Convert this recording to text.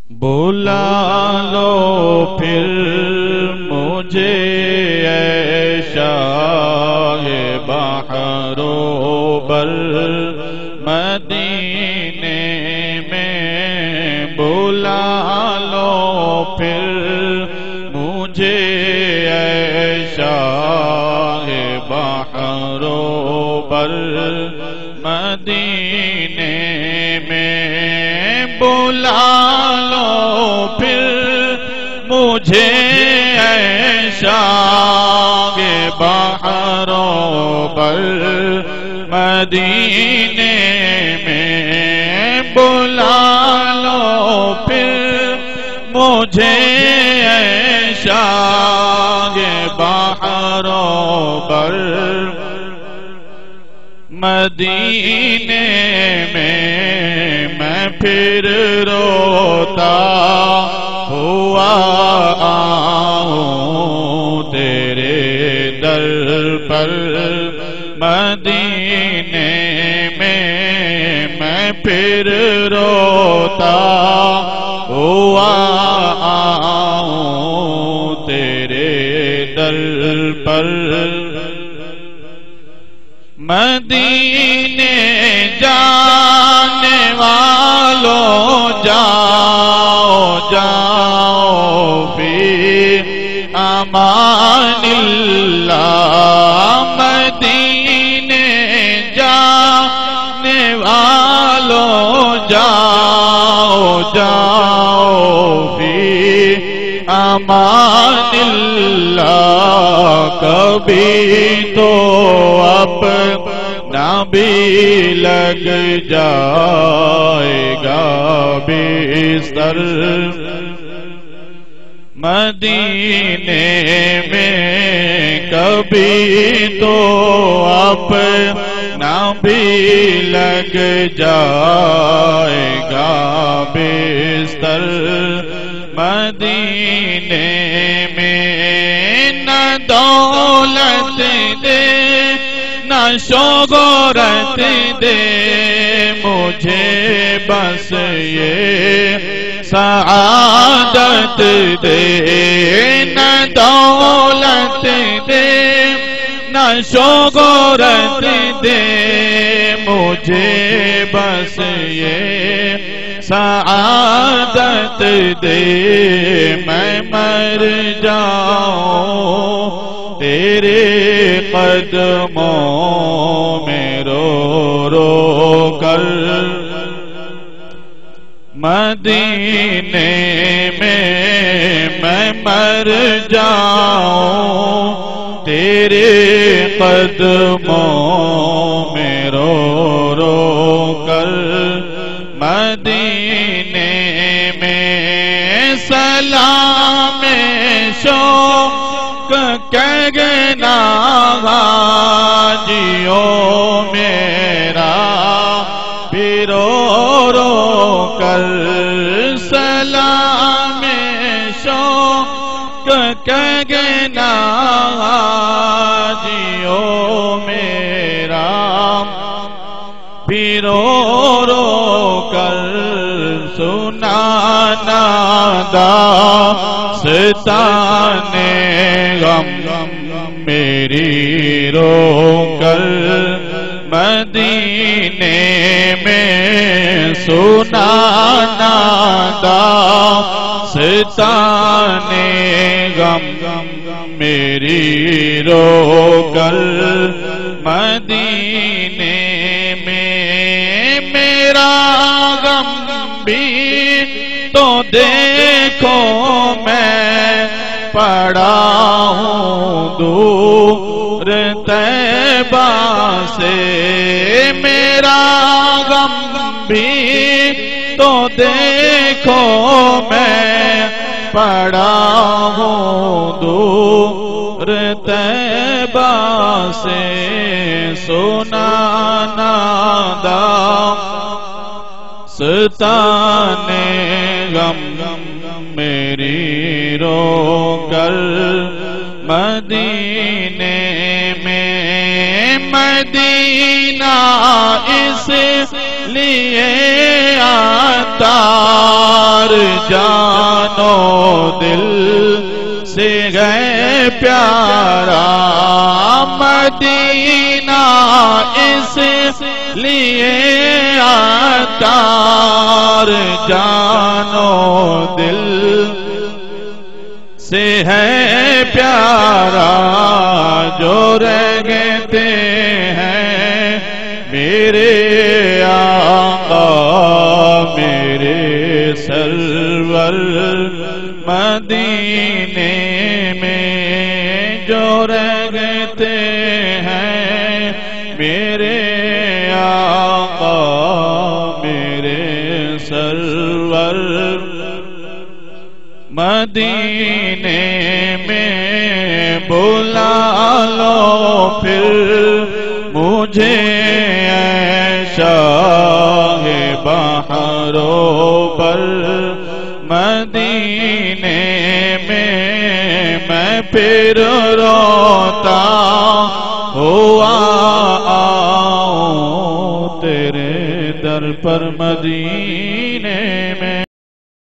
بلا لو پھر مجھے اے شاہ بحر و بر مدینے میں، بلا لو پھر مجھے اے شاہ بحر و بر مدینے میں، بلا لو پھر مجھے اے شاہ بحر و بر مدینے میں، بلا لو پھر مجھے اے شاہ بحر و بر مدینے میں پھر روتا ہوا آؤں تیرے در پر، مدینے میں پھر روتا ہوا آؤں تیرے در پر، مدینے جانے والوں جاؤ جاؤ فی امان اللہ، مدینے جانے والوں جاؤ جاؤ فی امان اللہ، کبھی تو اپنا بھی لگ جائے گا بستر، مدینے میں کبھی تو اپنا بھی لگ جائے گا بستر، مدینے میں نہ دولت دے نہ شہرت دے مجھے، بس یہ سعادت دے، نہ دولت دے نہ شہرت دے مجھے، بس یہ سعادت دے، میں مر جاؤں تیرے قدموں میں رو رو کر، مدینے میں مر جاؤں تیرے قدموں میں رو رو کر، مدینے میں سلام شوق کہنا حاجیوں میرا بھی رو رو کر، سلام شوق کہنا حاجیوں میرا بھی رو رو کر، سنانا داستان غم میری رو کر، مدینے میں سنانا داستان غم میری رو کر، مدینے میں میرا غم بھی تو دیکھو میں پڑا ہوں دور طیبہ سے، میرا غم بھی تو دیکھو میں پڑا ہوں دور طیبہ سے، سنانا داستان غم میری رو کر، مدینے میں مدینہ اس لیے آتا یار جانو دل سے گئے پیارا مدینہ اس لیے عطار جانو دل سے ہے پیارا جو رہ گئے ہیں میرے آقا میرے سرور مدینے میں جو رہ گئے ہیں میرے آقا میرے سرور مدینے میں بلا لو پھر مجھے اے شاہ بحرو پر مدینے میں پھر روتا ہوا آؤں تیرے در پر مدینے میں